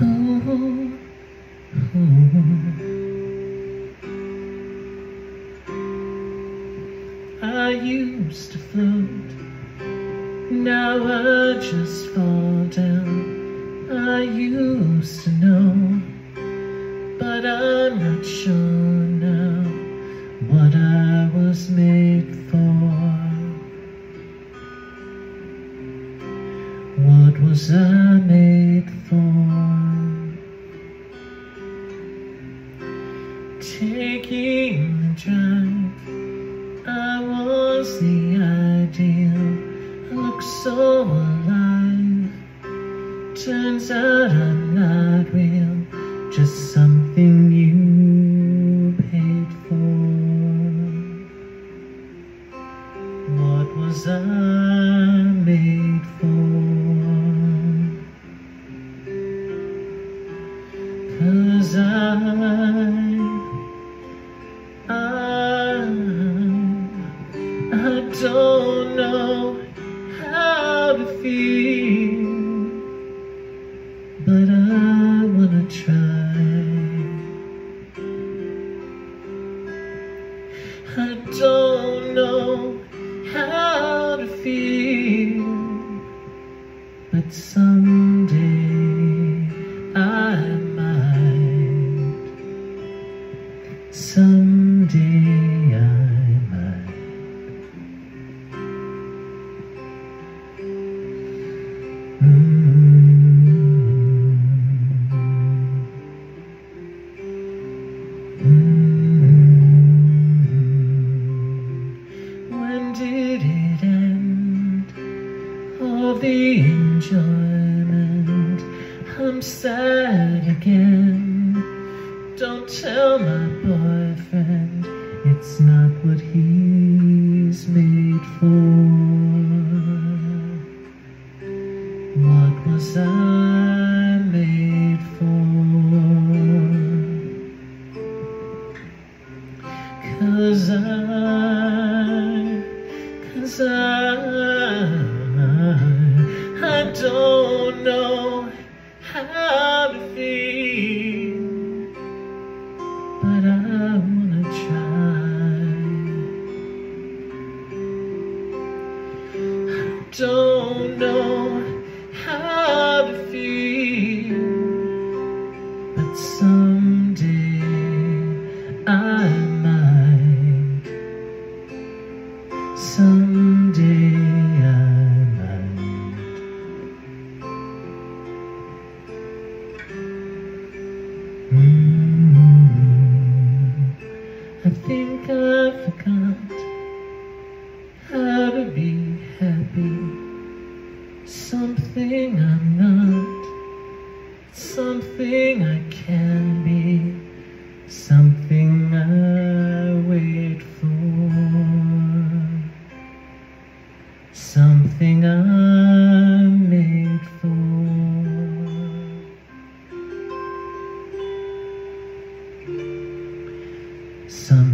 Ooh, ooh. I used to float, now I just fall down. I used to know, but I'm not sure now what I was made for. What was I made for? Taking the drive, I was the ideal. I look so alive. Turns out I'm not real, just something you paid for. What was I made for? 'Cause I don't know how to feel, but I wanna try. I don't know how to feel, but someday I might. Someday I might. When did it end? All the enjoyment. I'm sad again. Don't tell my boyfriend it's not what he's made for. What was I made for? 'Cause I don't know how to feel, but I wanna try. I don't know how to feel, but someday I might. Someday I might. I think I forgot how to be happy. Something I'm not, something I can be, something I wait for, something I'm made for. Some